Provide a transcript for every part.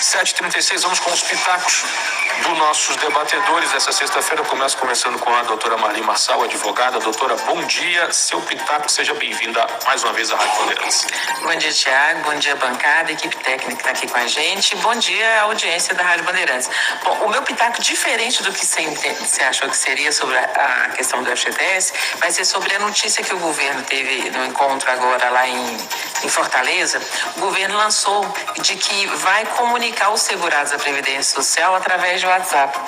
7h36, vamos com os pitacos dos nossos debatedores dessa sexta-feira. Começo conversando com a doutora Marli Marçal, advogada. Doutora, bom dia. Seu pitaco, seja bem-vinda mais uma vez à Rádio Bandeirantes. Bom dia, Tiago. Bom dia, bancada, equipe técnica que está aqui com a gente. Bom dia, audiência da Rádio Bandeirantes. Bom, o meu pitaco, diferente do que você achou que seria sobre a questão do FGTS, vai ser sobre a notícia que o governo teve no encontro agora lá em Fortaleza. O governo lançou de que vai comunicar os segurados da Previdência Social através de WhatsApp.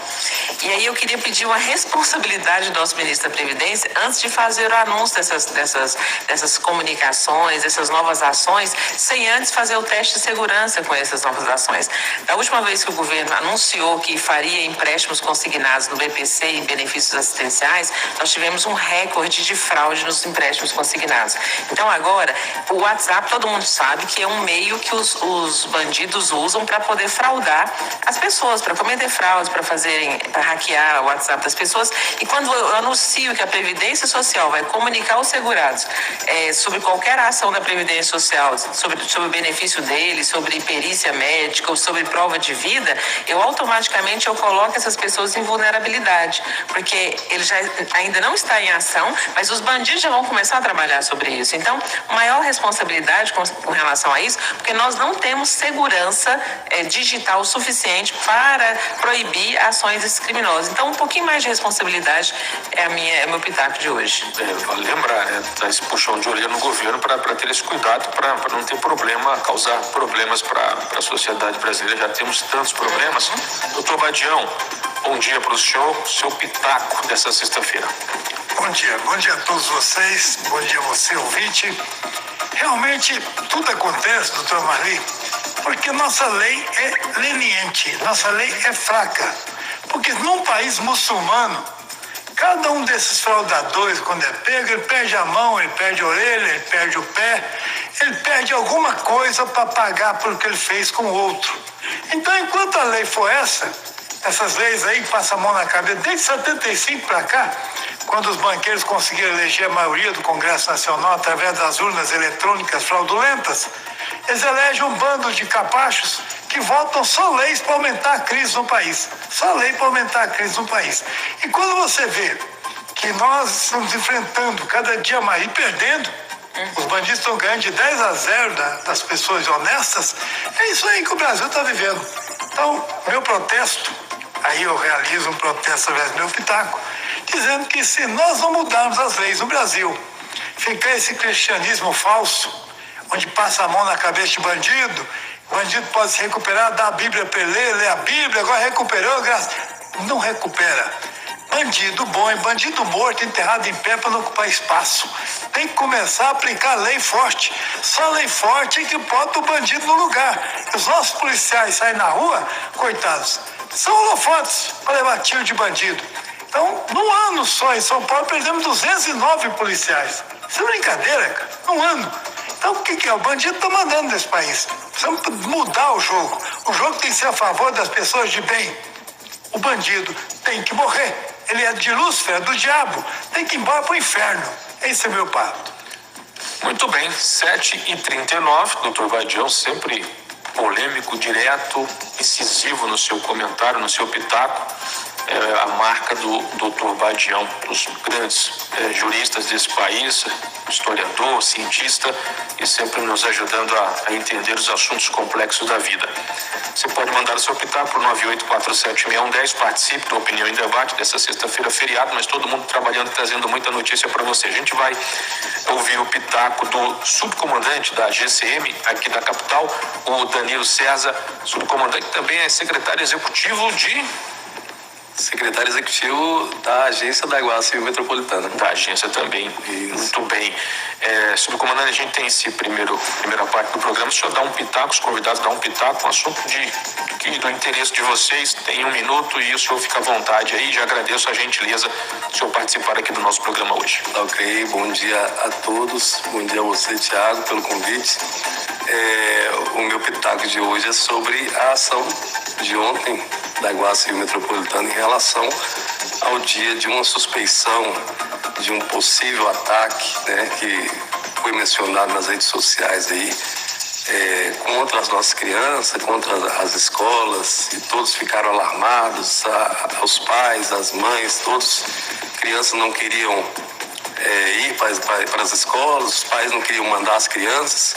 E aí eu queria pedir uma responsabilidade do nosso ministro da Previdência antes de fazer o anúncio dessas comunicações, dessas novas ações, sem antes fazer o teste de segurança com essas novas ações. Da última vez que o governo anunciou que faria empréstimos consignados no BPC em benefícios assistenciais, nós tivemos um recorde de fraude nos empréstimos consignados. Então agora, o WhatsApp, todo mundo sabe que é um meio que os bandidos usam para poder fraudar as pessoas, para cometer fraudes, para hackear o WhatsApp das pessoas. E quando eu anuncio que a Previdência Social vai comunicar aos segurados sobre qualquer ação da Previdência Social, sobre o benefício deles, sobre perícia médica ou sobre prova de vida, eu automaticamente coloco essas pessoas em vulnerabilidade, porque ele já ainda não está em ação, mas os bandidos já vão começar a trabalhar sobre isso. Então, maior responsabilidade com relação a isso, porque nós não temos segurança digital suficiente para proibir ações desses criminosos. Então, um pouquinho mais de responsabilidade é o meu pitaco de hoje. Vale lembrar, dar esse puxão de orelha no governo para ter esse cuidado, para não ter problema, causar problemas para a sociedade brasileira. Já temos tantos problemas. Doutor Badião, bom dia para o senhor, seu pitaco dessa sexta-feira. Bom dia a todos vocês, bom dia a você, ouvinte. Realmente, tudo acontece, doutor Marli, porque nossa lei é leniente, nossa lei é fraca. Porque num país muçulmano, cada um desses fraudadores, quando é pego, ele perde a mão, ele perde a orelha, ele perde o pé, ele perde alguma coisa para pagar por que ele fez com o outro. Então, enquanto a lei for essas leis aí passam a mão na cabeça, desde 75 para cá, quando os banqueiros conseguiram eleger a maioria do Congresso Nacional através das urnas eletrônicas fraudulentas, eles elegem um bando de capachos que votam só leis para aumentar a crise no país. Só lei para aumentar a crise no país. E quando você vê que nós estamos enfrentando cada dia mais e perdendo, os bandidos estão ganhando de 10-0 das pessoas honestas, é isso aí que o Brasil está vivendo. Então, meu protesto, aí eu realizo um protesto através do meu pitaco, dizendo que se nós não mudarmos as leis no Brasil, ficar esse cristianismo falso, onde passa a mão na cabeça de bandido, o bandido pode se recuperar, dar a Bíblia para ele ler a Bíblia, agora recuperou, graças. Não recupera. Bandido bom e bandido morto, enterrado em pé para não ocupar espaço. Tem que começar a aplicar lei forte. Só lei forte é que bota o bandido no lugar. Os nossos policiais saem na rua, coitados, são holofotes para levar tiro de bandido. Então, num ano só em São Paulo, perdemos 209 policiais. Isso é brincadeira, cara. Num ano. Então, o que é? O bandido está mandando nesse país. Precisamos mudar o jogo. O jogo tem que ser a favor das pessoas de bem. O bandido tem que morrer. Ele é de Lúcifer, é do diabo. Tem que ir embora para o inferno. Esse é meu papo. Muito bem, 7h39, doutor Badião, sempre polêmico, direto, incisivo no seu comentário, no seu pitaco. A marca do doutor Badião, dos grandes juristas desse país, historiador, cientista, e sempre nos ajudando a entender os assuntos complexos da vida. Você pode mandar o seu pitaco para o 98476110, participe do Opinião em Debate dessa sexta-feira, feriado, mas todo mundo trabalhando e trazendo muita notícia para você. A gente vai ouvir o pitaco do subcomandante da GCM aqui da capital, o Danilo César, subcomandante que também é secretário executivo secretário executivo da agência da Guarda Civil Metropolitana. Da agência também. Isso. Muito bem. Subcomandante, a gente tem primeira parte do programa. O senhor dá um pitaco, os convidados dão um pitaco, um assunto do interesse de vocês. Tem 1 minuto e o senhor fica à vontade aí. Já agradeço a gentileza do senhor participar aqui do nosso programa hoje. Ok, bom dia a todos. Bom dia a você, Tiago, pelo convite. O meu pitaco de hoje é sobre a ação de ontem da Guarda Civil Metropolitana em relação ao dia de uma suspeição de um possível ataque, né, que foi mencionado nas redes sociais aí, contra as nossas crianças, contra as escolas, e todos ficaram alarmados, os pais, as mães, todos, crianças não queriam ir para as escolas, os pais não queriam mandar as crianças,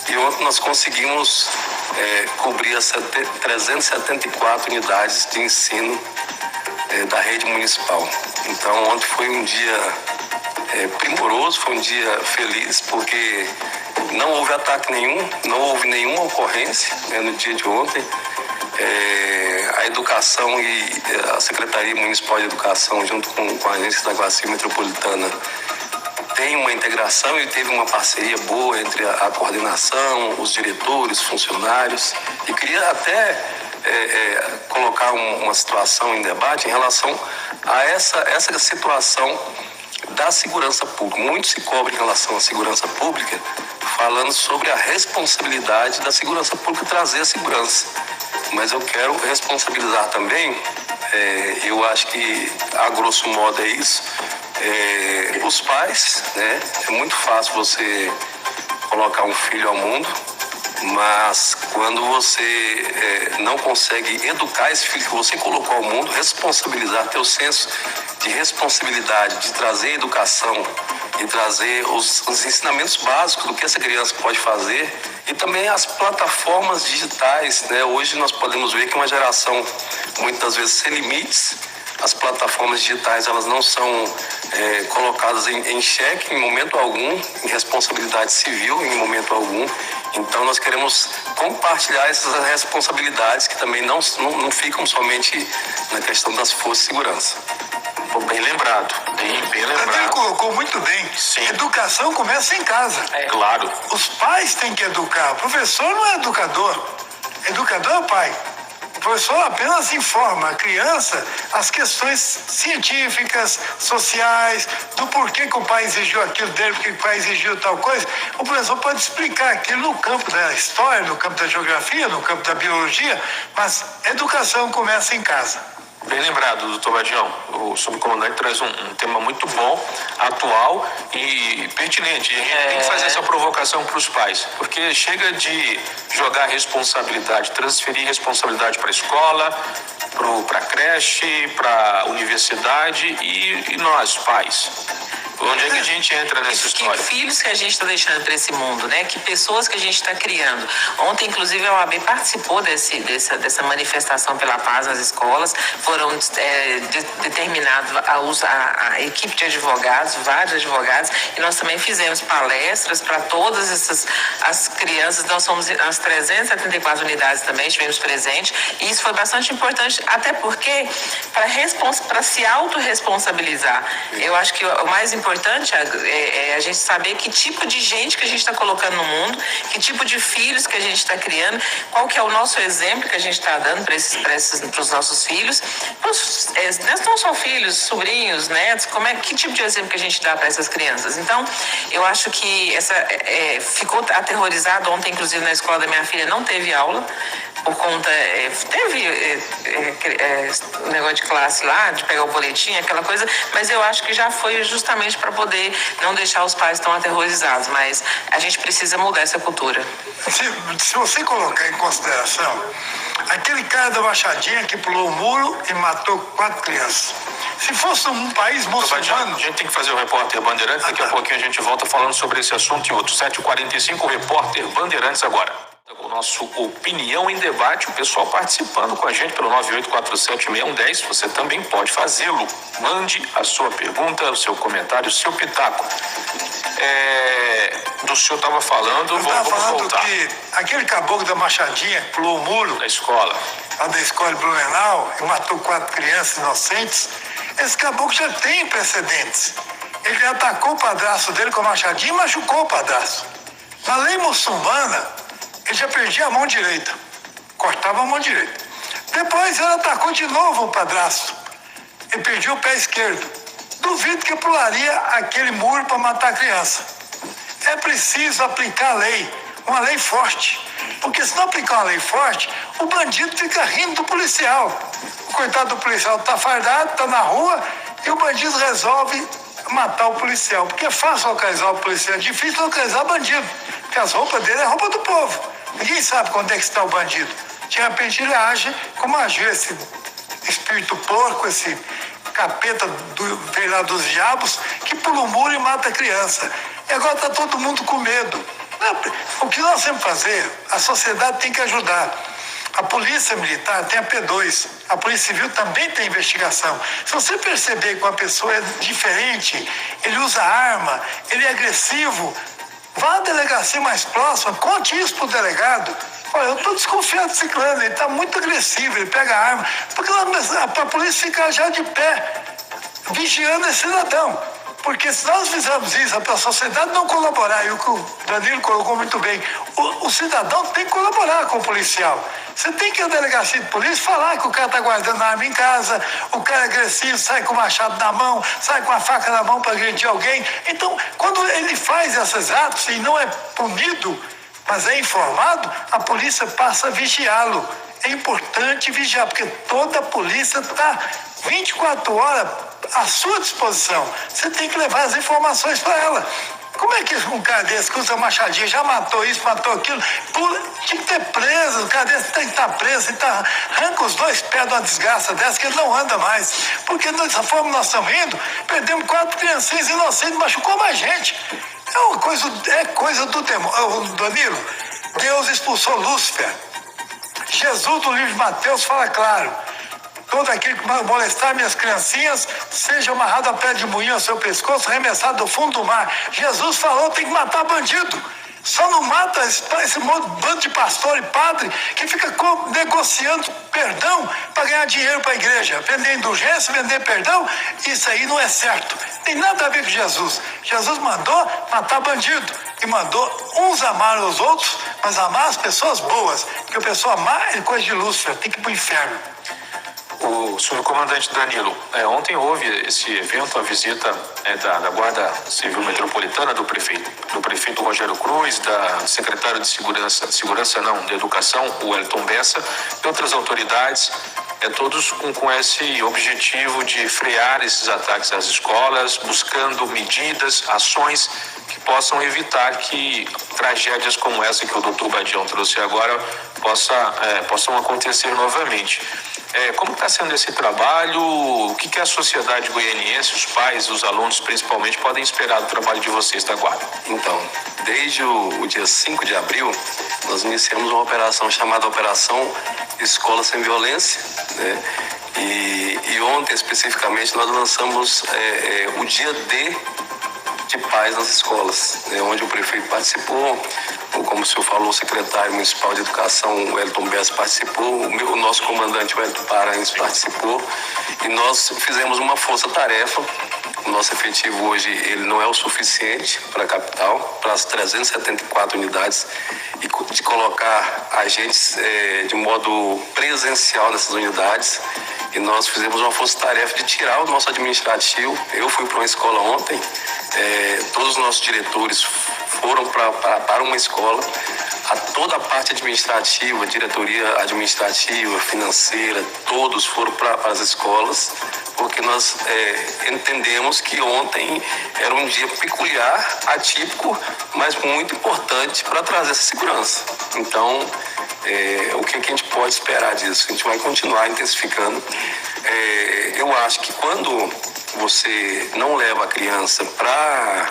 e ontem nós conseguimos cobrir as 374 unidades de ensino da rede municipal. Então ontem foi um dia primoroso, foi um dia feliz, porque não houve ataque nenhum, não houve nenhuma ocorrência no dia de ontem. A educação e a Secretaria Municipal de Educação, junto com a agência da Guaci Metropolitana, tem uma integração e teve uma parceria boa entre a coordenação, os diretores, funcionários. E queria até colocar uma situação em debate em relação a essa situação da segurança pública. Muito se cobra em relação à segurança pública, falando sobre a responsabilidade da segurança pública trazer a segurança. Mas eu quero responsabilizar também, eu acho que a grosso modo é isso, os pais, né? É muito fácil você colocar um filho ao mundo, mas quando você não consegue educar esse filho que você colocou ao mundo, responsabilizar, ter o senso de responsabilidade, de trazer educação e trazer os ensinamentos básicos do que essa criança pode fazer, e também as plataformas digitais, né? Hoje nós podemos ver que uma geração muitas vezes sem limites. As plataformas digitais, elas não são colocadas em xeque em momento algum, em responsabilidade civil em momento algum. Então nós queremos compartilhar essas responsabilidades que também não ficam somente na questão das forças de segurança. Bem lembrado, bem lembrado. Ele colocou muito bem. Sim. Educação começa em casa. Claro. Os pais têm que educar. O professor não é educador. Educador é o pai. O professor apenas informa a criança as questões científicas, sociais, do porquê que o pai exigiu aquilo dele, porque o pai exigiu tal coisa. O professor pode explicar aquilo no campo da história, no campo da geografia, no campo da biologia, mas educação começa em casa. Bem lembrado, doutor Badião. O subcomandante traz um tema muito bom, atual e pertinente. E a gente tem que fazer essa provocação para os pais, porque chega de jogar responsabilidade, transferir responsabilidade para a escola, para a creche, para a universidade e nós, pais. Onde é que a gente entra nessa história? Que filhos que a gente está deixando para esse mundo, né? Que pessoas que a gente está criando. Ontem, inclusive, a OAB participou dessa manifestação pela paz nas escolas. Foram determinados a equipe de advogados, vários advogados, e nós também fizemos palestras para todas as crianças. Nós somos as 374 unidades também, estivemos presentes, e isso foi bastante importante, até porque para se autorresponsabilizar. Eu acho que o mais importante é a gente saber que tipo de gente que a gente está colocando no mundo, que tipo de filhos que a gente está criando, qual que é o nosso exemplo que a gente está dando para os nossos filhos. Não só filhos, sobrinhos, netos, que tipo de exemplo que a gente dá para essas crianças? Então, eu acho que ficou aterrorizado ontem, inclusive na escola da minha filha, não teve aula, por conta, teve negócio de classe lá, de pegar o boletim, aquela coisa, mas eu acho que já foi justamente para poder não deixar os pais tão aterrorizados, mas a gente precisa mudar essa cultura. Se você colocar em consideração aquele cara da Machadinha que pulou o muro e matou 4 crianças, se fosse um país muçulmano... A gente tem que fazer o repórter Bandeirantes, daqui a pouquinho a gente volta falando sobre esse assunto e outros. 7h45, o repórter Bandeirantes agora. O nosso Opinião em Debate, o pessoal participando com a gente pelo 98476110, você também pode fazê-lo. Mande a sua pergunta, o seu comentário, o seu pitaco. Do senhor estava falando, vamos voltar. Que aquele caboclo da Machadinha que pulou o muro da escola, lá da escola de Blumenau, e matou 4 crianças inocentes, esse caboclo já tem precedentes. Ele atacou o padrasto dele com a machadinha e machucou o padrasto. Na lei muçulmana, ele já perdia a mão direita, cortava a mão direita. Depois ele atacou de novo o padrasto e perdia o pé esquerdo. Duvido que pularia aquele muro para matar a criança. É preciso aplicar a lei, uma lei forte, porque se não aplicar uma lei forte, o bandido fica rindo do policial. O coitado do policial está fardado, está na rua, e o bandido resolve matar o policial, porque é fácil localizar o policial, é difícil localizar o bandido, porque as roupas dele é roupa do povo. Ninguém sabe quando é que está o bandido. De repente ele age como agiu esse espírito porco, esse capeta veio lá dos diabos, que pula o muro e mata a criança. E agora está todo mundo com medo. O que nós temos que fazer, a sociedade tem que ajudar. A polícia militar tem a P2, a polícia civil também tem investigação. Se você perceber que uma pessoa é diferente, ele usa arma, ele é agressivo, vá à delegacia mais próxima, conte isso para o delegado. Olha, eu estou desconfiado desse clã, ele está muito agressivo, ele pega a arma. Porque a polícia fica já de pé, vigiando esse cidadão. Porque se nós fizermos isso para a sociedade não colaborar, e o que o Danilo colocou muito bem, o cidadão tem que colaborar com o policial. Você tem que ir à delegacia de polícia falar que o cara está guardando a arma em casa, o cara é agressivo, sai com o machado na mão, sai com a faca na mão para agredir alguém. Então, quando ele faz esses atos e não é punido, mas é informado, a polícia passa a vigiá-lo. É importante vigiar, porque toda a polícia está 24 horas à sua disposição. Você tem que levar as informações para ela. Como é que um cara desse que usa machadinha já matou isso, matou aquilo? Tinha que ter preso, o cara desse tem que estar preso, então arranca os dois pés de uma desgraça dessa que ele não anda mais. Porque dessa forma nós estamos indo, perdemos 4 criancinhas inocentes, machucou mais gente. É coisa do demônio. Danilo, Deus expulsou Lúcifer. Jesus, no livro de Mateus, fala claro: todo aquele que molestar minhas criancinhas, seja amarrado a pé de moinho ao seu pescoço, arremessado do fundo do mar. Jesus falou, tem que matar bandido. Só não mata esse bando de pastor e padre que fica negociando perdão para ganhar dinheiro para a igreja. Vender indulgência, vender perdão, isso aí não é certo. Tem nada a ver com Jesus. Jesus mandou matar bandido e mandou uns amar os outros, mas amar as pessoas boas. Porque a pessoa amar é coisa de Lúcifer, tem que ir para o inferno. O subcomandante Danilo, ontem houve esse evento, a visita da Guarda Civil Metropolitana, do prefeito Rogério Cruz, da secretária de de Educação, o Wellington Bessa, e outras autoridades, todos com esse objetivo de frear esses ataques às escolas, buscando medidas, ações que possam evitar que tragédias como essa que o doutor Badião trouxe agora possam acontecer novamente. Como está sendo esse trabalho? O que a sociedade goianiense, os pais, os alunos principalmente, podem esperar do trabalho de vocês da Guarda? Então, desde o dia 5 de abril, nós iniciamos uma operação chamada Operação Escola Sem Violência, né? E ontem, especificamente, nós lançamos o dia D de paz nas escolas, né, onde o prefeito participou, como o senhor falou, o secretário municipal de educação, o Wellington Bessa, participou, o nosso comandante, o Wellington Paranhos, participou, e nós fizemos uma força-tarefa. O nosso efetivo hoje ele não é o suficiente para a capital, para as 374 unidades, e de colocar agentes de modo presencial nessas unidades. E nós fizemos uma força-tarefa de tirar o nosso administrativo. Eu fui para uma escola ontem, todos os nossos diretores foram para uma escola, toda a parte administrativa, diretoria administrativa, financeira, todos foram para as escolas, porque nós entendemos que ontem era um dia peculiar, atípico, mas muito importante para trazer essa segurança. Então, o que a gente pode esperar disso? A gente vai continuar intensificando. Eu acho que quando você não leva a criança para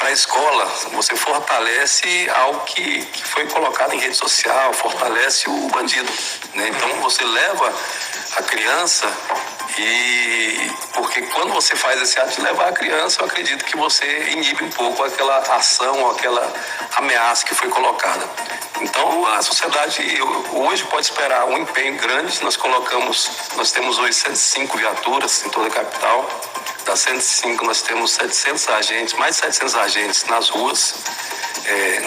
a escola, você fortalece algo que foi colocado em rede social, fortalece o bandido, né? Então você leva a criança porque quando você faz esse ato de levar a criança, eu acredito que você inibe um pouco aquela ação, aquela ameaça que foi colocada. Então a sociedade hoje pode esperar um empenho grande. Nós temos hoje 105 viaturas em toda a capital. Das 105 nós temos 700 agentes, mais de 700 agentes nas ruas,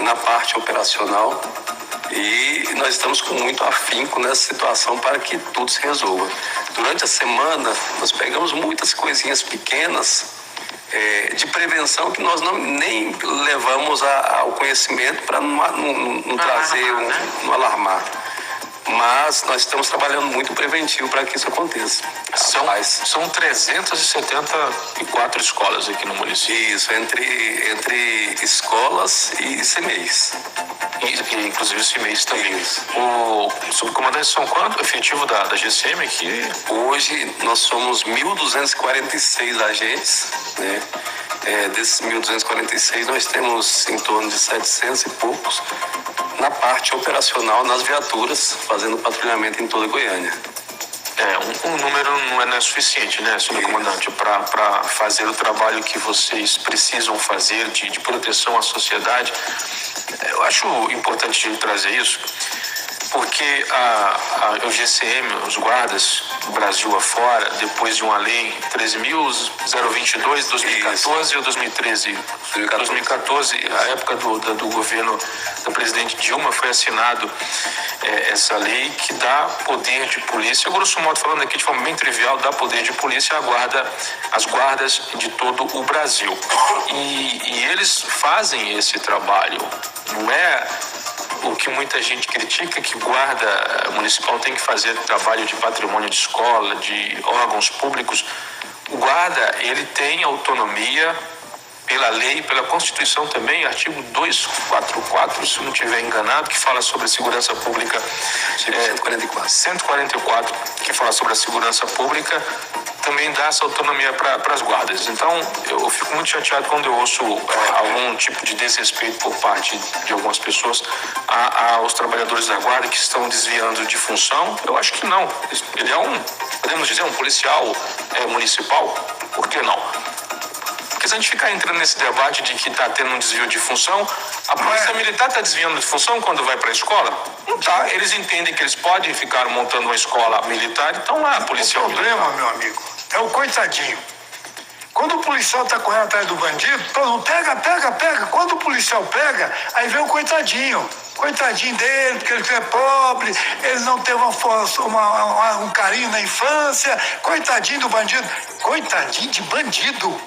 na parte operacional, e nós estamos com muito afinco nessa situação para que tudo se resolva. Durante a semana nós pegamos muitas coisinhas pequenas de prevenção que nós nem levamos ao conhecimento para não trazer, não alarmar. mas nós estamos trabalhando muito preventivo para que isso aconteça. São 374 escolas aqui no município. Isso, entre escolas e CMEIs. E inclusive os CMEIs também. Isso. O subcomandante são quanto? Efetivo da GCM aqui? Hoje nós somos 1.246 agentes, né? Desses 1.246 nós temos em torno de 700 e poucos na parte operacional, nas viaturas, fazendo patrulhamento em toda a Goiânia. Um número não é suficiente, né, senhor comandante, para fazer o trabalho que vocês precisam fazer de proteção à sociedade. Eu acho importante trazer isso, porque o GCM, os guardas do Brasil afora, depois de uma lei 13.022, 2014 ou 2013? 2014, a época do governo da presidente Dilma, foi assinado essa lei que dá poder de polícia, grosso modo falando aqui de forma bem trivial, dá poder de polícia às guardas de todo o Brasil. E eles fazem esse trabalho, não é o que muita gente critica, que guarda municipal tem que fazer trabalho de patrimônio de escola, de órgãos públicos. O guarda, ele tem autonomia pela lei, pela Constituição também, artigo 244, se não estiver enganado, que fala sobre a segurança pública. 144, que fala sobre a segurança pública, também dá essa autonomia para as guardas. Então, eu fico muito chateado quando eu ouço algum tipo de desrespeito por parte de algumas pessoas aos trabalhadores da guarda que estão desviando de função. Eu acho que não. Ele é podemos dizer, um policial municipal. Por que não? Porque se a gente ficar entrando nesse debate de que está tendo um desvio de função, a polícia militar está desviando de função quando vai para a escola? Não está. Eles entendem que eles podem ficar montando uma escola militar, então lá, policial militar. O problema, meu amigo, é o coitadinho. Quando o policial está correndo atrás do bandido, todo mundo pega. Quando o policial pega, aí vem o coitadinho. Coitadinho dele, porque ele é pobre, ele não teve um carinho na infância. Coitadinho do bandido. Coitadinho de bandido.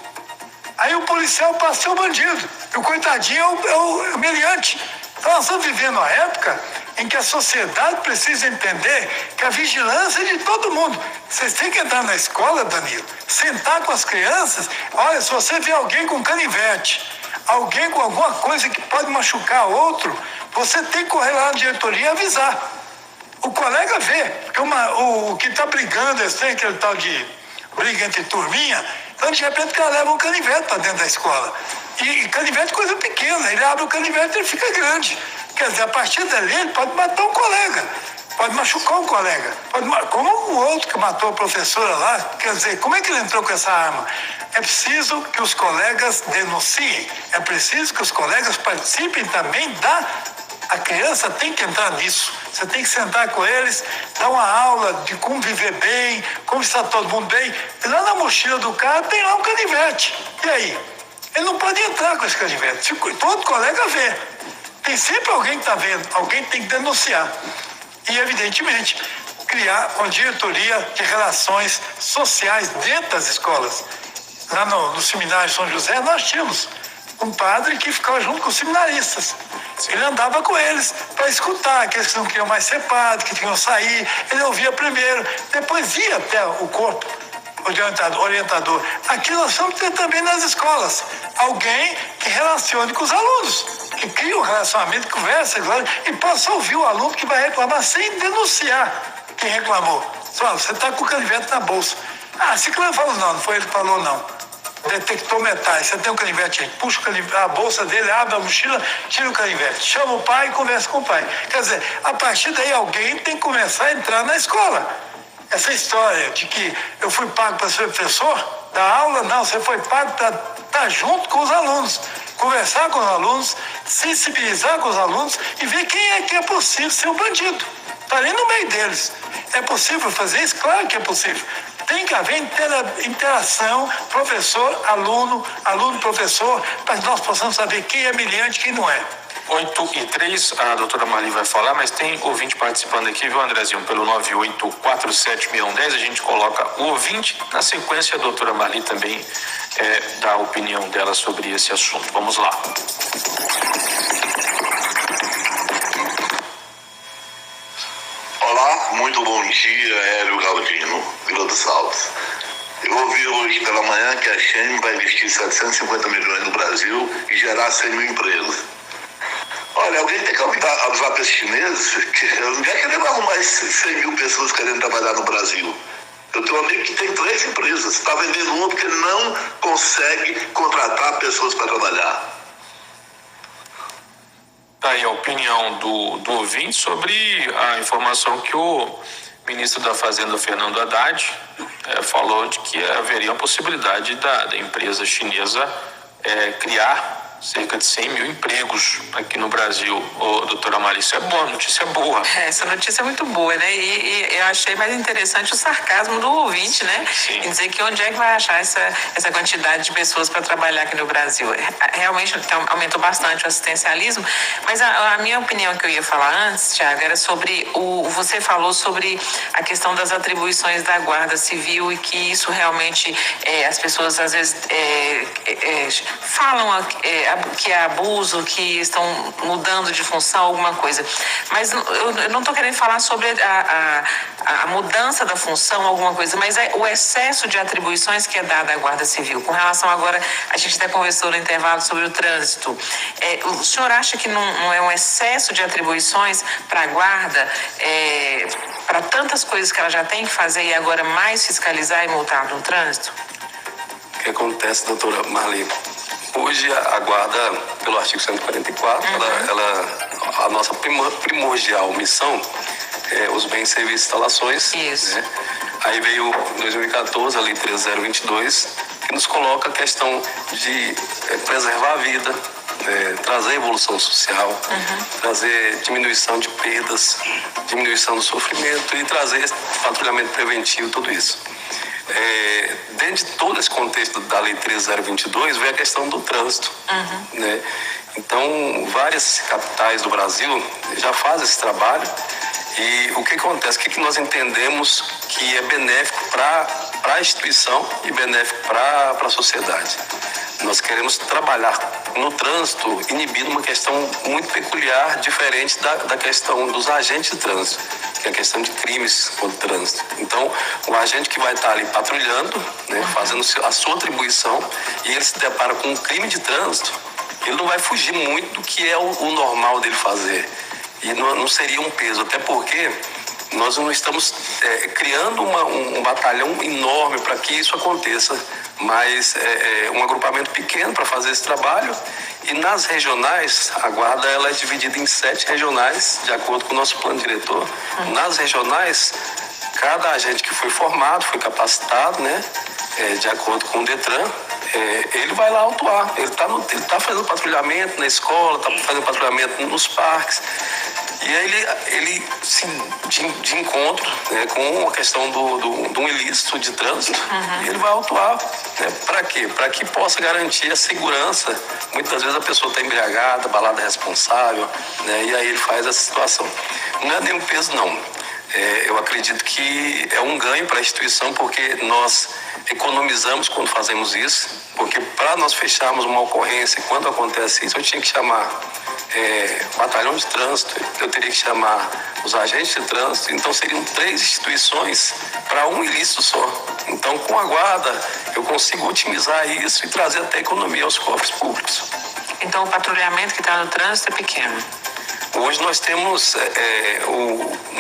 Aí o policial passa a ser o bandido. E o coitadinho é o meliante. Então nós estamos vivendo uma época em que a sociedade precisa entender que a vigilância é de todo mundo. Vocês têm que entrar na escola, Danilo, sentar com as crianças. Olha, se você vê alguém com canivete, alguém com alguma coisa que pode machucar outro, você tem que correr lá na diretoria e avisar. O colega vê, porque o que está brigando, tem aquele tal de briga entre turminha, então de repente o cara leva um canivete para dentro da escola. E canivete é coisa pequena, ele abre o canivete e ele fica grande. Quer dizer, a partir dali ele pode matar um colega, pode machucar um colega, como o outro que matou a professora lá. Quer dizer, como é que ele entrou com essa arma? É preciso que os colegas denunciem, é preciso que os colegas participem também a criança tem que entrar nisso. Você tem que sentar com eles, dar uma aula de como viver bem, como está todo mundo bem. E lá na mochila do cara tem lá um canivete. E aí? Ele não pode entrar com esse canivete. Todo colega vê. Tem sempre alguém que está vendo. Alguém tem que denunciar. E, evidentemente, criar uma diretoria de relações sociais dentro das escolas. Lá no seminário São José, nós tínhamos um padre que ficava junto com os seminaristas. Ele andava com eles para escutar, aqueles que não queriam mais ser padre, que queriam sair. Ele ouvia primeiro, depois ia até o corpo, o orientador. Aqui nós vamos ter também nas escolas alguém que relacione com os alunos, que cria um relacionamento, conversa e possa ouvir o aluno que vai reclamar sem denunciar quem reclamou. Você está com o canivete na bolsa. Ciclano falou não foi ele que falou não. Detectou metais, você tem um canivete aí, puxa a bolsa dele, abre a mochila, tira o canivete, chama o pai e conversa com o pai. Quer dizer, a partir daí alguém tem que começar a entrar na escola. Essa história de que eu fui pago para ser professor, dar aula, não, você foi pago para estar junto com os alunos, conversar com os alunos, sensibilizar com os alunos e ver quem é que é possível ser um bandido. Está ali no meio deles. É possível fazer isso? Claro que é possível. Tem que haver interação professor-aluno, aluno-professor, para que nós possamos saber quem é meliante e quem não é. 8h03, a doutora Marli vai falar, mas tem ouvinte participando aqui, viu, Andrezinho? Pelo 98476110, a gente coloca o ouvinte. Na sequência, a doutora Marli também dá a opinião dela sobre esse assunto. Vamos lá. Muito bom dia, Hélio Galdino, Vila dos Altos. Eu ouvi hoje pela manhã que a Shein vai investir 750 milhões no Brasil e gerar 100 mil empregos. Olha, alguém tem que avisar para esses chineses que ninguém quer arrumar esses 100 mil pessoas querendo trabalhar no Brasil. Eu tenho um amigo que tem 3 empresas, está vendendo uma porque não consegue contratar pessoas para trabalhar. Tá aí a opinião do ouvinte sobre a informação que o ministro da Fazenda, Fernando Haddad, falou de que haveria a possibilidade da empresa chinesa criar cerca de 100 mil empregos aqui no Brasil. Doutora Marisa, é boa, notícia boa. Essa notícia é muito boa, né? E eu achei mais interessante o sarcasmo do ouvinte, né? Sim. Em dizer que onde é que vai achar essa quantidade de pessoas para trabalhar aqui no Brasil. Realmente aumentou bastante o assistencialismo, mas a minha opinião que eu ia falar antes, Thiago, era sobre você falou sobre a questão das atribuições da Guarda Civil e que isso realmente as pessoas às vezes falam que é abuso, que estão mudando de função, alguma coisa. Mas eu não estou querendo falar sobre a mudança da função, alguma coisa, mas é o excesso de atribuições que é dado à Guarda Civil. Com relação agora, a gente até conversou no intervalo sobre o trânsito. O senhor acha que não é um excesso de atribuições para a Guarda, para tantas coisas que ela já tem que fazer e agora mais fiscalizar e multar no trânsito? O que acontece, doutora Marli? Hoje a Guarda, pelo artigo 144, a nossa primordial missão é os bens, serviços e instalações. Isso. Né? Aí veio em 2014 a Lei 13022, que nos coloca a questão de preservar a vida, trazer evolução social, trazer diminuição de perdas, diminuição do sofrimento e trazer patrulhamento preventivo, tudo isso. Dentro de todo esse contexto da Lei 13022 vem a questão do trânsito, né? Então, várias capitais do Brasil já fazem esse trabalho e o que acontece, o que nós entendemos que é benéfico para a instituição e benéfico para a sociedade. Nós queremos trabalhar no trânsito inibindo uma questão muito peculiar, diferente da questão dos agentes de trânsito, que é a questão de crimes contra o trânsito. Então, o agente que vai estar ali patrulhando, né, fazendo a sua atribuição, e ele se depara com um crime de trânsito, ele não vai fugir muito do que é o normal dele fazer. E não seria um peso, até porque nós não estamos criando um batalhão enorme para que isso aconteça, mas um agrupamento pequeno para fazer esse trabalho. E nas regionais, a Guarda ela é dividida em 7 regionais, de acordo com o nosso plano diretor. Nas regionais, cada agente que foi formado, foi capacitado, né, de acordo com o Detran, ele vai lá autuar. Ele tá fazendo patrulhamento na escola, está fazendo patrulhamento nos parques. E aí ele de encontro, né, com a questão do ilícito de trânsito, e ele vai autuar. Né, para quê? Para que possa garantir a segurança. Muitas vezes a pessoa está embriagada, balada responsável, né, e aí ele faz essa situação. Não é nenhum peso, não. Eu acredito que é um ganho para a instituição, porque nós economizamos quando fazemos isso, porque para nós fecharmos uma ocorrência, quando acontece isso, eu tinha que chamar batalhão de trânsito, eu teria que chamar os agentes de trânsito, então seriam 3 instituições para um ilícito só. Então, com a Guarda, eu consigo otimizar isso e trazer até economia aos cofres públicos. Então, o patrulhamento que está no trânsito é pequeno? Hoje nós temos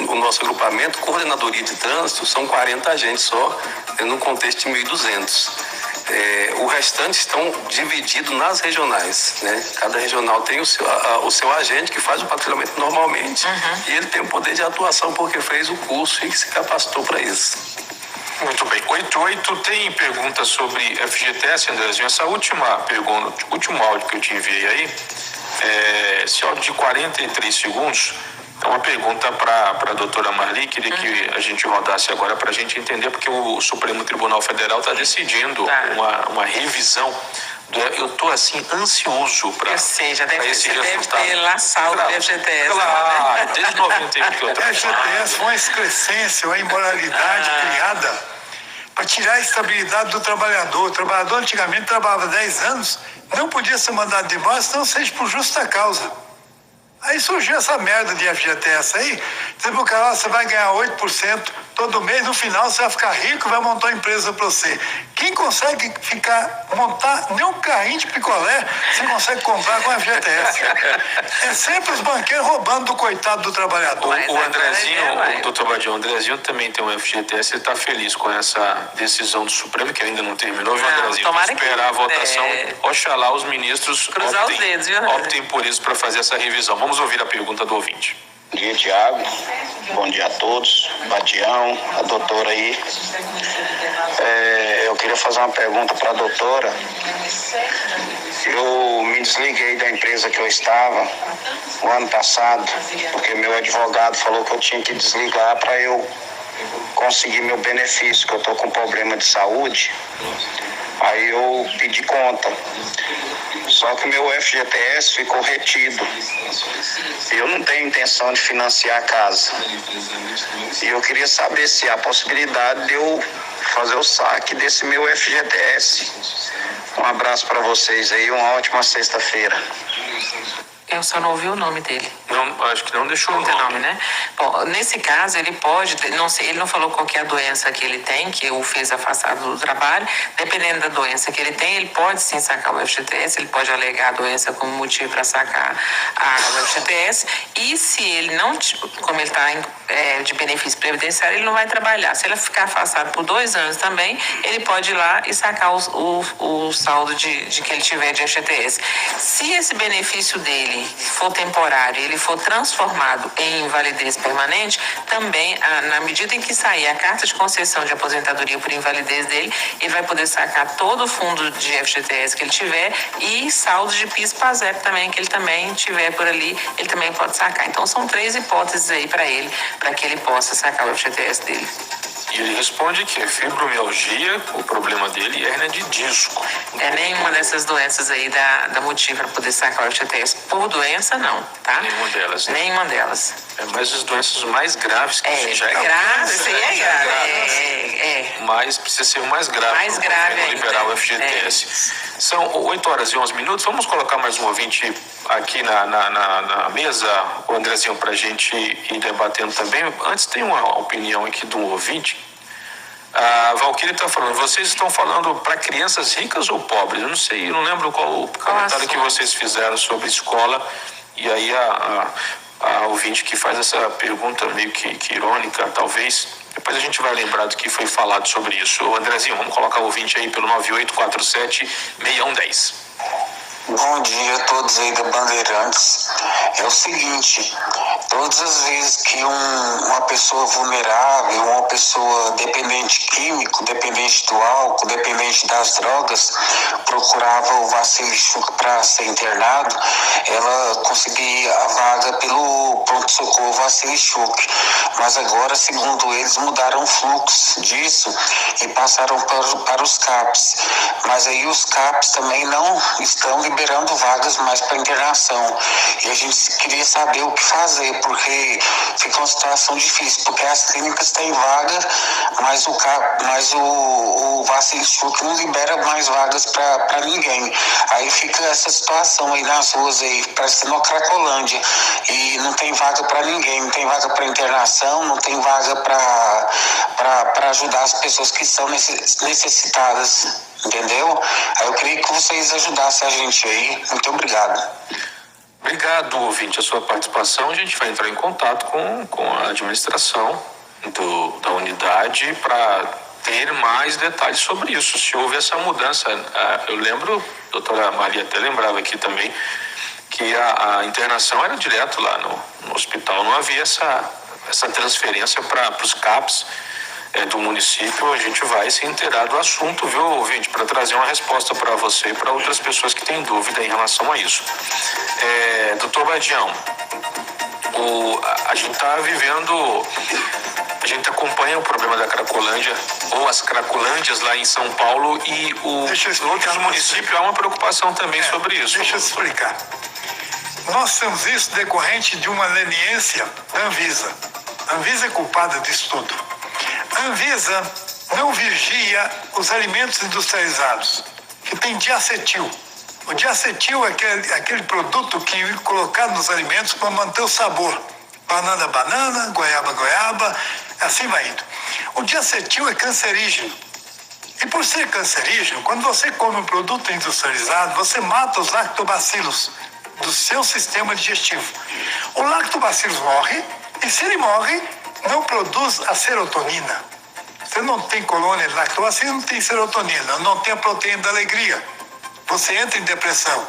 o nosso agrupamento, coordenadoria de trânsito, são 40 agentes só, no contexto de 1.200. O restante estão divididos nas regionais, né? Cada regional tem o seu agente que faz o patrulhamento normalmente, e ele tem o poder de atuação porque fez o curso e se capacitou para isso. Muito bem. 88 tem pergunta sobre FGTS, Andrezinho. Essa última pergunta, último áudio que eu te enviei aí, esse áudio de 43 segundos, é uma pergunta para a doutora Marli. Queria que a gente rodasse agora para a gente entender, porque o Supremo Tribunal Federal está decidindo uma revisão. Eu estou assim ansioso para esse resultado. Deve ter laçado o FGTS. Claro, desde 91 que eu O FGTS foi uma excrescência, uma imoralidade criada para tirar a estabilidade do trabalhador. O trabalhador antigamente trabalhava 10 anos, não podia ser mandado embora se não seja por justa causa. Aí surgiu essa merda de FGTS aí, dizendo pro cara, você vai ganhar 8% todo mês, no final você vai ficar rico e vai montar uma empresa para você. Quem consegue montar nem um carrinho de picolé, você consegue comprar com FGTS. É sempre os banqueiros roubando do coitado do trabalhador. O Andrezinho, o doutor Badião, o Andrezinho também tem um FGTS, ele está feliz com essa decisão do Supremo, que ainda não terminou, viu, Andrezinho? Vamos esperar a votação. Oxalá os ministros optem por isso para fazer essa revisão. Vamos ouvir a pergunta do ouvinte. Bom dia, Tiago. Bom dia a todos. Badião, a doutora aí. Eu queria fazer uma pergunta para a doutora. Eu me desliguei da empresa que eu estava o ano passado, porque meu advogado falou que eu tinha que desligar para eu conseguir meu benefício, que eu estou com problema de saúde. Aí eu pedi conta. Só que meu FGTS ficou retido. Eu não tenho intenção de financiar a casa. E eu queria saber se há possibilidade de eu fazer o saque desse meu FGTS. Um abraço para vocês aí, uma ótima sexta-feira. Eu só não ouvi o nome dele. Não, acho que não deixou o nome, né? Bom, nesse caso, ele pode, não sei, ele não falou qual que é a doença que ele tem, que o fez afastado do trabalho. Dependendo da doença que ele tem, ele pode sim sacar o FGTS, ele pode alegar a doença como motivo para sacar o FGTS. E se ele não, como ele está de benefício previdenciário, ele não vai trabalhar. Se ele ficar afastado por 2 anos também, ele pode ir lá e sacar o saldo de que ele tiver de FGTS. Se esse benefício dele for temporário, ele for transformado em invalidez permanente, também, na medida em que sair a carta de concessão de aposentadoria por invalidez dele, ele vai poder sacar todo o fundo de FGTS que ele tiver e saldo de PIS/PASEP também, que ele também tiver por ali, ele também pode sacar. Então, são 3 hipóteses aí para ele, para que ele possa sacar o FGTS dele. E ele responde que é fibromialgia, o problema dele é hernia de disco. Nenhuma dessas doenças aí dá motivo para poder sacar o FGTS. Por doença, não, tá? Nenhuma delas. Né? Nenhuma delas. É mais as doenças mais graves que já é grave. Isso aí é grave. Mas precisa ser o mais grave. Mais grave ainda. Liberar o FGTS. São 8h11. Vamos colocar mais um ouvinte aqui na mesa, o Andrezinho, para a gente ir debatendo também. Antes, tem uma opinião aqui de um ouvinte. A Valquíria está falando, vocês estão falando para crianças ricas ou pobres? Eu não sei, eu não lembro qual o comentário que vocês fizeram sobre escola. E aí a ouvinte que faz essa pergunta meio que irônica, talvez, depois a gente vai lembrar do que foi falado sobre isso. Ô, Andrezinho, vamos colocar o ouvinte aí pelo 9847-6110. Bom dia a todos aí da Bandeirantes. É o seguinte, todas as vezes que uma pessoa vulnerável, uma pessoa dependente químico, dependente do álcool, dependente das drogas, procurava o Vacilichuk para ser internado, ela conseguia a vaga pelo pronto-socorro Vacilichuk. Mas agora, segundo eles, mudaram o fluxo disso e passaram para os CAPs. Mas aí os CAPs também não estão liberando vagas mais para internação. E a gente queria saber o que fazer, porque fica uma situação difícil, porque as clínicas têm vaga, mas o Vacilichuk não libera mais vagas para ninguém. Aí fica essa situação aí nas ruas aí, parecendo uma Cracolândia, e não tem vaga para ninguém, não tem vaga para internação, não tem vaga para ajudar as pessoas que são necessitadas. Entendeu? Aí eu queria que vocês ajudassem a gente aí. Muito obrigado. Obrigado, ouvinte, a sua participação. A gente vai entrar em contato com a administração da unidade para ter mais detalhes sobre isso. Se houve essa mudança, eu lembro, a doutora Maria até lembrava aqui também, que a internação era direto lá no hospital. Não havia essa transferência para os CAPs do município. A gente vai se inteirar do assunto, viu, ouvinte, para trazer uma resposta para você e para outras pessoas que têm dúvida em relação a isso. Doutor Badião, a gente está vivendo, a gente acompanha o problema da Cracolândia, ou as Cracolândias lá em São Paulo, e outros municípios há uma preocupação também sobre isso. Deixa eu explicar. Nós temos isso decorrente de uma leniência da Anvisa. A Anvisa é culpada disso tudo. A Anvisa não vigia os alimentos industrializados, que tem diacetil. O diacetil é aquele produto que é colocado nos alimentos para manter o sabor. Banana, banana, goiaba, goiaba, assim vai indo. O diacetil é cancerígeno. E por ser cancerígeno, quando você come um produto industrializado, você mata os lactobacilos do seu sistema digestivo. O lactobacillus morre, e se ele morre, não produz a serotonina. Você não tem colônia de lactobacillus, não tem serotonina, não tem a proteína da alegria. Você entra em depressão.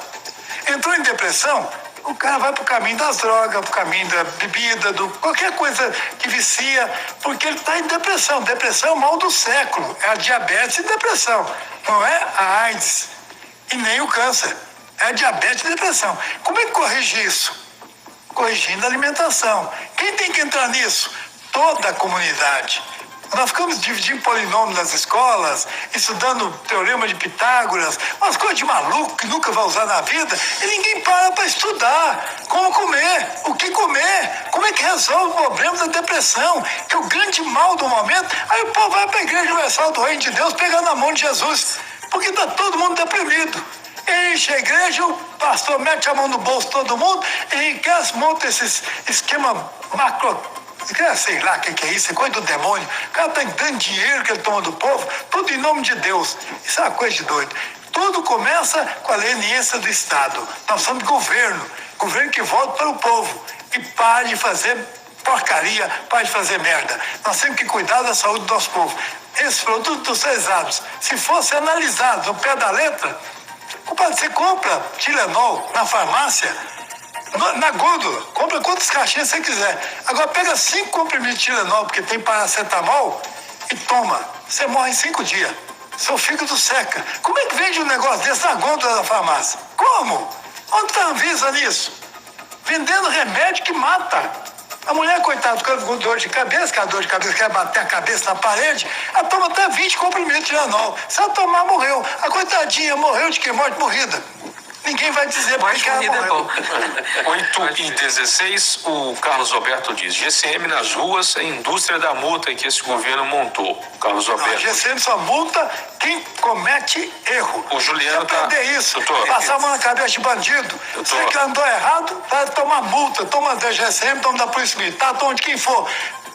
Entrou em depressão, o cara vai para o caminho das drogas, para o caminho da bebida, qualquer coisa que vicia, porque ele está em depressão. Depressão é o mal do século, é a diabetes e depressão. Não é a AIDS e nem o câncer, é a diabetes e depressão. Como é que corrige isso? Corrigindo a alimentação. Quem tem que entrar nisso? Toda a comunidade. Nós ficamos dividindo polinômios nas escolas, estudando teorema de Pitágoras, umas coisas de maluco que nunca vai usar na vida, e ninguém para estudar como comer, o que comer, como é que resolve o problema da depressão, que é o grande mal do momento. Aí o povo vai para a Igreja Universal do Reino de Deus pegar na mão de Jesus, porque está todo mundo deprimido. Enche a igreja, o pastor mete a mão no bolso de todo mundo, enriquece, monta esses esquema macro. Sei lá o que é isso, é coisa do demônio. O cara está dando dinheiro que ele toma do povo, tudo em nome de Deus. Isso é uma coisa de doido. Tudo começa com a leniência do Estado. Nós somos governo que volta para o povo e pare de fazer porcaria, pare de fazer merda. Nós temos que cuidar da saúde do nosso povo. Esses produtos industrializados, se fossem analisados no pé da letra, você compra Tilenol na farmácia, na gôndola, compra quantas caixinhas você quiser. Agora pega 5 comprimidos de Tilenol, porque tem paracetamol, e toma. Você morre em 5 dias. Seu fígado seca. Como é que vende um negócio desse na gôndola da farmácia? Como? Onde está a Anvisa nisso? Vendendo remédio que mata. A mulher, coitada, ficando com dor de cabeça, quer bater a cabeça na parede, ela toma até 20 comprimidos de Tilenol. Se ela tomar, morreu. A coitadinha morreu de que? Morte morrida. Ninguém vai dizer porque ela morreu. 8h16, o Carlos Roberto diz: GCM nas ruas é a indústria da multa que esse governo montou. Carlos Roberto. Não, GCM só multa quem comete erro. O Juliano se aprender isso, doutor, passar a mão na cabeça de bandido, você que andou errado, vai tomar multa, toma da GCM, toma da Polícia Militar, toma de quem for.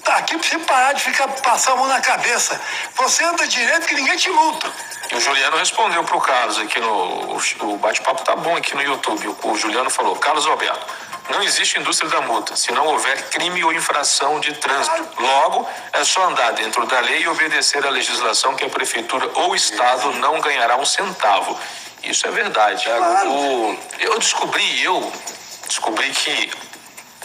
Tá aqui pra você parar de ficar passar a mão na cabeça. Você anda direito que ninguém te multa. E o Juliano respondeu pro Carlos aqui o bate-papo tá bom aqui no YouTube. O Juliano falou: Carlos Roberto, não existe indústria da multa se não houver crime ou infração de trânsito. Logo, é só andar dentro da lei e obedecer à legislação que a prefeitura ou o Estado não ganhará um centavo. Isso é verdade. Eu descobri que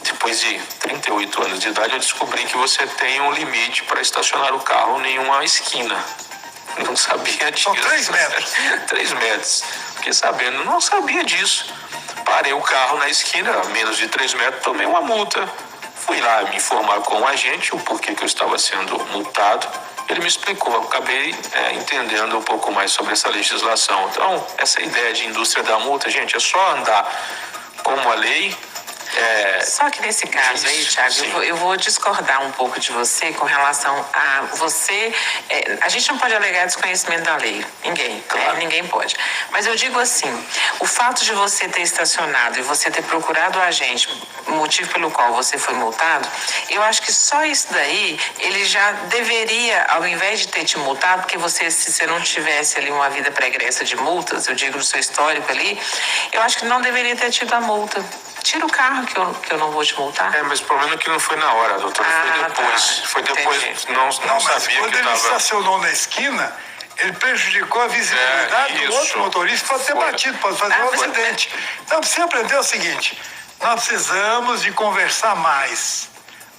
depois de 38 anos de idade, eu descobri que você tem um limite para estacionar o carro em uma esquina. Não sabia disso. São 3 metros. 3 metros. Fiquei sabendo, não sabia disso. Parei o carro na esquina, a menos de 3 metros, tomei uma multa. Fui lá me informar com o agente o porquê que eu estava sendo multado. Ele me explicou, eu acabei entendendo um pouco mais sobre essa legislação. Então, essa ideia de indústria da multa, gente, é só andar como a lei. Só que nesse caso aí, Thiago, eu vou discordar um pouco de você com relação a você. A gente não pode alegar desconhecimento da lei. Ninguém, claro. Ninguém pode. Mas eu digo assim, o fato de você ter estacionado e você ter procurado o agente, o motivo pelo qual você foi multado, eu acho que só isso daí, ele já deveria, ao invés de ter te multado, porque se você não tivesse ali uma vida pregressa de multas, eu digo no seu histórico ali, eu acho que não deveria ter tido a multa. Tira o carro que eu não vou te multar. Mas o problema é que não foi na hora, doutor. Foi depois. Tá. Foi depois. Não sabia quando que ele estacionou na esquina, ele prejudicou a visibilidade do outro motorista, pode ter batido, pode fazer um acidente. Então, precisa aprender o seguinte: nós precisamos de conversar mais.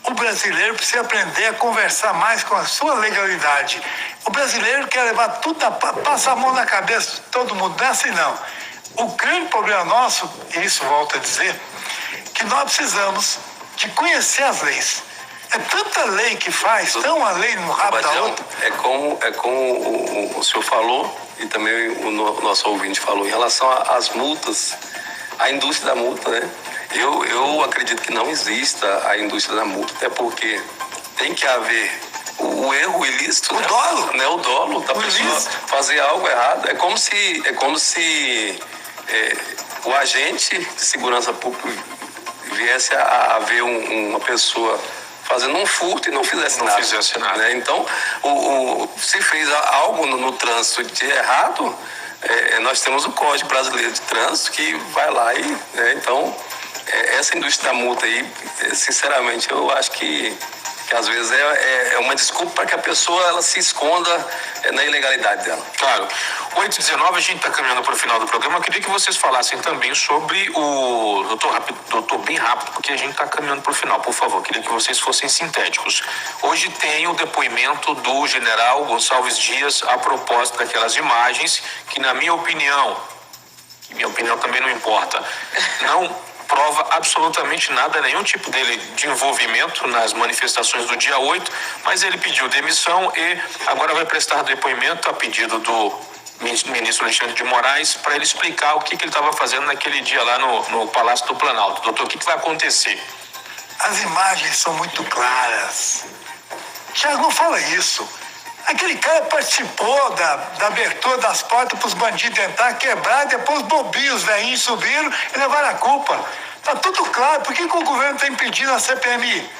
O brasileiro precisa aprender a conversar mais com a sua legalidade. O brasileiro quer levar tudo, passa a mão na cabeça de todo mundo. Não é assim, não. O grande problema nosso, e isso volto a dizer, que nós precisamos de conhecer as leis. É tanta lei que faz, tão a lei no rabo da outra. É como o senhor falou, e também o nosso ouvinte falou, em relação às multas, a indústria da multa, né? Eu acredito que não exista a indústria da multa, até porque tem que haver o erro ilícito, o dolo, né? O dolo da pessoa fazer algo errado. É como se o agente de segurança pública viesse a ver uma pessoa fazendo um furto e não fizesse nada. Né? Então, se fez algo no trânsito de errado, nós temos o Código Brasileiro de Trânsito que vai lá e... então, essa indústria da multa aí, sinceramente, eu acho que às vezes é uma desculpa para que a pessoa ela se esconda na ilegalidade dela. Claro. 8h19, a gente está caminhando para o final do programa. Eu queria que vocês falassem também sobre o... Doutor, bem rápido, porque a gente está caminhando para o final, por favor. Queria que vocês fossem sintéticos. Hoje tem o depoimento do general Gonçalves Dias a propósito daquelas imagens que, na minha opinião, também não importa, não prova absolutamente nada, nenhum tipo dele de envolvimento nas manifestações do dia 8, mas ele pediu demissão e agora vai prestar depoimento a pedido do ministro Alexandre de Moraes para ele explicar o que ele estava fazendo naquele dia lá no Palácio do Planalto. Doutor, o que vai acontecer? As imagens são muito claras. Tiago, não fala isso. Aquele cara participou da abertura das portas para os bandidos entrar, quebrar, depois os bobinhos velhinhos subiram e levaram a culpa. Está tudo claro. Por que o governo está impedindo a CPMI?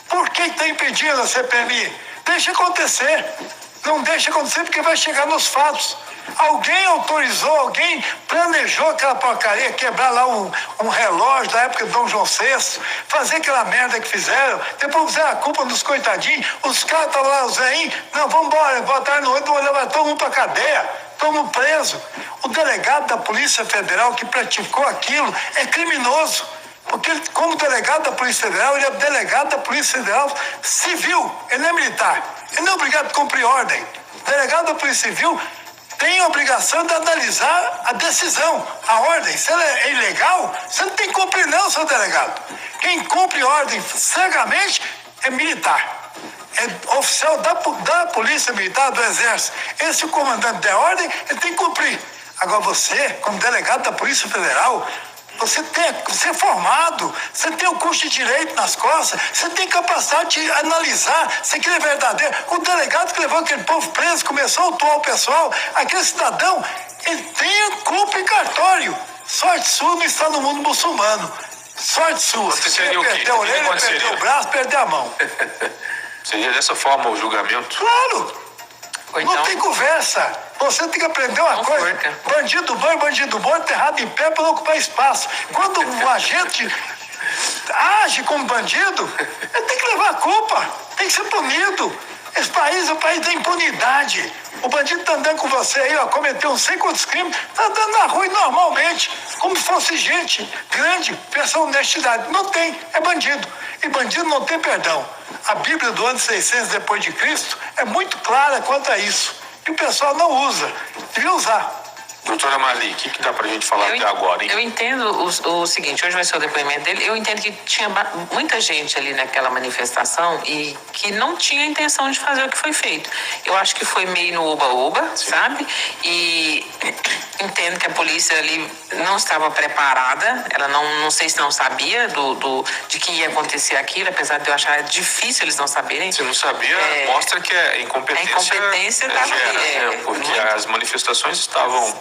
Por que está impedindo a CPMI? Deixa acontecer. Não deixa acontecer porque vai chegar nos fatos. Alguém autorizou, alguém planejou aquela porcaria, quebrar lá um relógio da época de Dom João VI, fazer aquela merda que fizeram, depois fizeram a culpa dos coitadinhos, os caras estavam lá, os velhinhos, não, vamos embora, botaram no outro, vamos levar todo mundo pra cadeia, todo mundo preso. O delegado da Polícia Federal que praticou aquilo é criminoso, porque ele, como delegado da Polícia Federal, ele é delegado da Polícia Federal civil, ele não é militar, ele não é obrigado a cumprir ordem. O delegado da Polícia Civil tem a obrigação de analisar a decisão, a ordem. Se ela é ilegal, você não tem que cumprir não, seu delegado. Quem cumpre ordem cegamente é militar. É oficial da Polícia Militar, do Exército. Esse o comandante der ordem, ele tem que cumprir. Agora você, como delegado da Polícia Federal, você é formado, você tem o curso de direito nas costas, você tem capacidade de analisar se aquilo é verdadeiro. O delegado que levou aquele povo preso, começou a autuar o pessoal, aquele cidadão, ele tem culpa em cartório. Sorte sua não está no mundo muçulmano. Sorte sua. Você se perder a orelha, perder o braço, perder a mão. Seria dessa forma o julgamento? Claro. Então, não tem conversa. Você tem que aprender uma coisa. Bandido bom e bandido bom enterrado em pé para não ocupar espaço. Quando o agente age como bandido, ele tem que levar a culpa. Tem que ser punido. Esse país é o país da impunidade. O bandido está andando com você aí, ó, cometeu não sei quantos crimes, está andando na rua normalmente, como se fosse gente grande, pensa honestidade. Não tem, é bandido. E bandido não tem perdão. A Bíblia do ano 600 depois de Cristo é muito clara quanto a isso. E o pessoal não usa. Devia usar. Doutora Marli, o que dá pra gente falar até agora, hein? Eu entendo o seguinte, hoje vai ser o depoimento dele, eu entendo que tinha muita gente ali naquela manifestação e que não tinha intenção de fazer o que foi feito. Eu acho que foi meio no oba-oba, sabe? E entendo que a polícia ali não estava preparada, ela não sei se não sabia de que ia acontecer aquilo, apesar de eu achar difícil eles não saberem. Se não sabia, mostra que a incompetência... A incompetência estava ali. Porque as manifestações estavam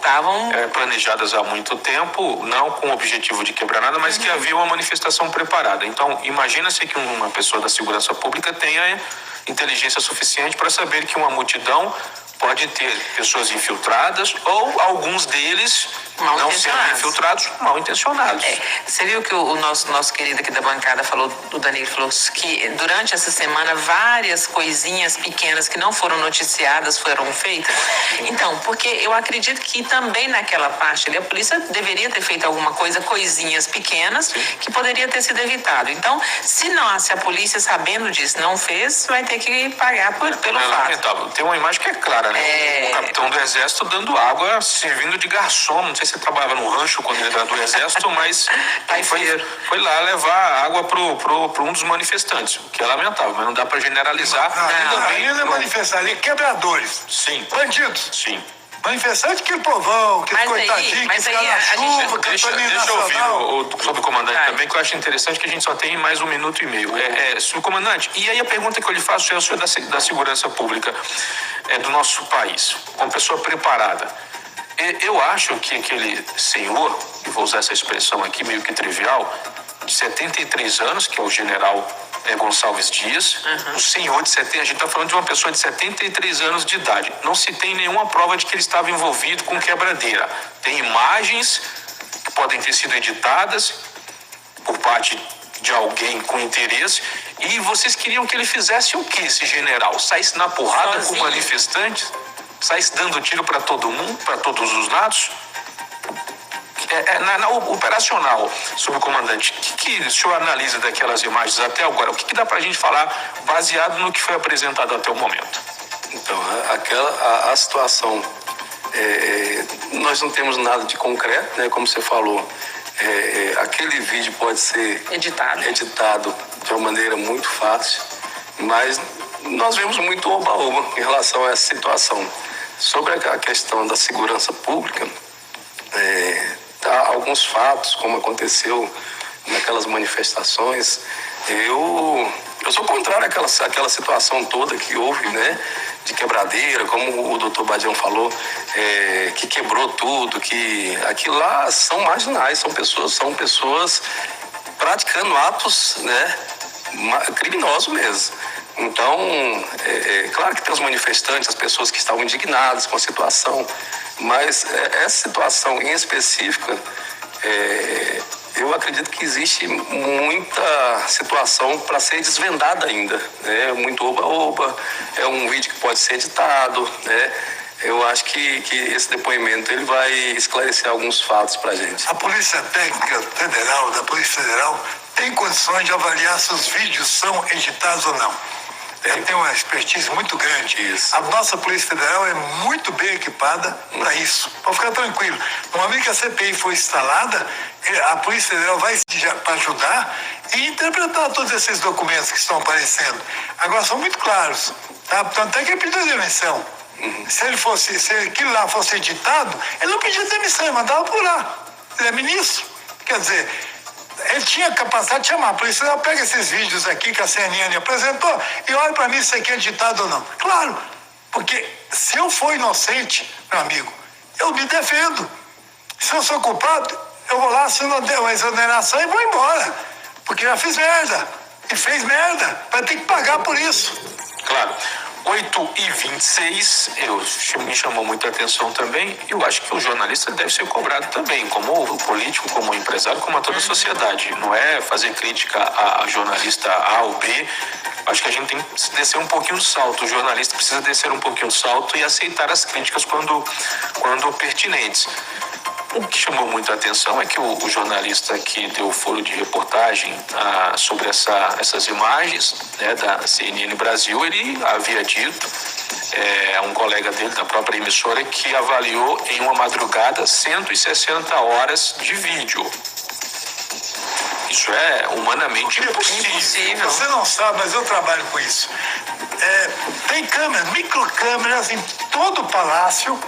planejadas há muito tempo, não com o objetivo de quebrar nada, mas que havia uma manifestação preparada. Então, imagina-se que uma pessoa da segurança pública tenha inteligência suficiente para saber que uma multidão pode ter pessoas infiltradas ou alguns deles não sendo infiltrados, mal intencionados. Você viu que o nosso querido aqui da bancada falou, o Danilo falou que durante essa semana várias coisinhas pequenas que não foram noticiadas foram feitas. Então, porque eu acredito que também naquela parte ali a polícia deveria ter feito alguma coisa, coisinhas pequenas, que poderia ter sido evitado. Então, se a polícia sabendo disso não fez, vai ter que pagar pelo fato. Lamentável. Tem uma imagem que é clara, né? O capitão do exército dando água, servindo de garçom. Não sei se você trabalhava no rancho quando ele era do exército, mas foi lá levar água pro um dos manifestantes, o que é lamentável, mas não dá para generalizar. Ali não é manifestar, ali é quebradores. Sim. Bandidos. Sim. Manifestante, aquele povão, aquele coitadinho que fica na chuva, Deixa eu ouvir o subcomandante também, que eu acho interessante que a gente só tem mais 1 minuto e meio. Subcomandante, e aí a pergunta que eu lhe faço é o senhor da segurança pública do nosso país, uma pessoa preparada. Eu acho que aquele senhor, e vou usar essa expressão aqui meio que trivial, de 73 anos, que é o general Gonçalves Dias, o senhor de 70, a gente está falando de uma pessoa de 73 anos de idade. Não se tem nenhuma prova de que ele estava envolvido com quebradeira. Tem imagens que podem ter sido editadas por parte de alguém com interesse. E vocês queriam que ele fizesse o que, esse general? Saísse na porrada com manifestantes? Saísse dando tiro para todo mundo, para todos os lados? Na operacional, subcomandante, o que o senhor analisa daquelas imagens até agora? O que dá para a gente falar baseado no que foi apresentado até o momento? Então, a situação, nós não temos nada de concreto, né? Como você falou, aquele vídeo pode ser editado de uma maneira muito fácil, mas nós vemos muito oba-oba em relação a essa situação. Sobre a questão da segurança pública, alguns fatos, como aconteceu naquelas manifestações, eu sou contrário àquela situação toda que houve, né, de quebradeira, como o doutor Badião falou, que quebrou tudo, que aquilo lá são marginais, são pessoas praticando atos, né, criminosos mesmo. Então, claro que tem os manifestantes, as pessoas que estavam indignadas com a situação, mas essa situação em específica, eu acredito que existe muita situação para ser desvendada ainda, né? Muito oba-oba, é um vídeo que pode ser editado, né? Eu acho que esse depoimento ele vai esclarecer alguns fatos para a gente. A Polícia Técnica Federal, da Polícia Federal, tem condições de avaliar se os vídeos são editados ou não. Ela tem uma expertise muito grande. Isso. A nossa Polícia Federal é muito bem equipada para isso. Pode ficar tranquilo. No momento que a CPI for instalada, a Polícia Federal vai para ajudar e interpretar todos esses documentos que estão aparecendo. Agora, são muito claros. Tá? Tanto é que ele pediu demissão. Se aquilo lá fosse editado, ele não pedia demissão, ele mandava por lá. Ele é ministro. Quer dizer, ele tinha capacidade de chamar a polícia. Ela pega esses vídeos aqui que a CNN apresentou e olha para mim se isso aqui é editado ou não. Claro, porque se eu for inocente, meu amigo, eu me defendo. Se eu sou culpado, eu vou lá, assino uma exoneração e vou embora. Porque já fiz merda. E fez merda. Vai ter que pagar por isso. Claro. 8h26, me chamou muita atenção também. Eu acho que o jornalista deve ser cobrado também, como o político, como o empresário, como a toda a sociedade. Não é fazer crítica a jornalista A ou B. Acho que a gente tem que descer um pouquinho do salto. O jornalista precisa descer um pouquinho do salto e aceitar as críticas quando pertinentes. O que chamou muita atenção é que o jornalista que deu foro de reportagem sobre essas imagens, né, da CNN Brasil, ele havia dito a um colega dele da própria emissora que avaliou em uma madrugada 160 horas de vídeo. Isso é humanamente impossível. Você não sabe, mas eu trabalho com isso. Tem câmeras, microcâmeras em todo o palácio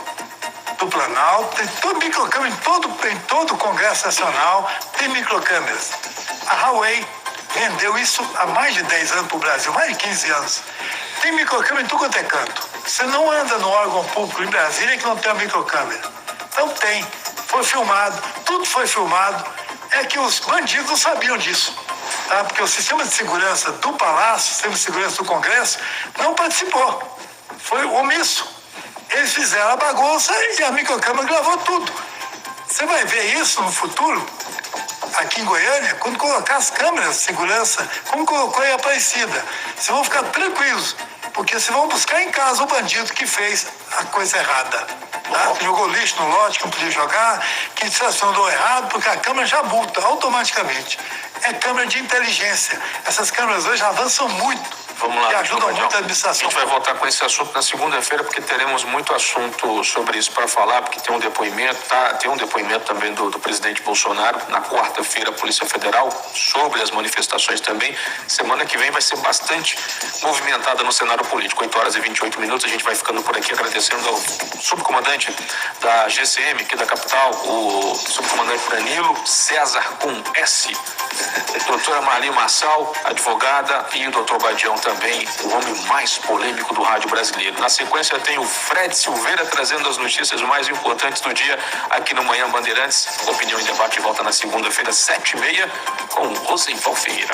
do Planalto, tem todo microcâmera em todo o Congresso Nacional, tem microcâmeras. A Huawei vendeu isso há mais de 10 anos para o Brasil, mais de 15 anos. Tem microcâmera em tudo quanto é canto. Você não anda no órgão público em Brasília que não tem uma microcâmera. Não tem. Foi filmado, tudo foi filmado. É que os bandidos não sabiam disso. Tá? Porque o sistema de segurança do Palácio, o sistema de segurança do Congresso, não participou. Foi omisso. Eles fizeram a bagunça e a microcâmera gravou tudo. Você vai ver isso no futuro, aqui em Goiânia, quando colocar as câmeras de segurança, como colocou em Aparecida. Vocês vão ficar tranquilos, porque vocês vão buscar em casa o bandido que fez a coisa errada. Tá? Jogou lixo no lote que não podia jogar, que estacionou errado, porque a câmera já multa automaticamente. É câmera de inteligência. Essas câmeras hoje avançam muito. Vamos lá, e ajudam muito a administração. A gente vai voltar com esse assunto na segunda-feira, porque teremos muito assunto sobre isso para falar, porque tem um depoimento, tem um depoimento também do presidente Bolsonaro, na quarta-feira, a Polícia Federal, sobre as manifestações também. Semana que vem vai ser bastante movimentada no cenário político. 8h28, a gente vai ficando por aqui, agradecendo ao subcomandante da GCM, aqui da capital, o subcomandante Danilo César com S, Doutora Marli Marçal, advogada, e o doutor Badião também, o homem mais polêmico do rádio brasileiro. Na sequência tem o Fred Silveira trazendo as notícias mais importantes do dia aqui no Manhã Bandeirantes. Opinião em Debate volta na segunda-feira, 7h30, com o Rosenval Ferreira.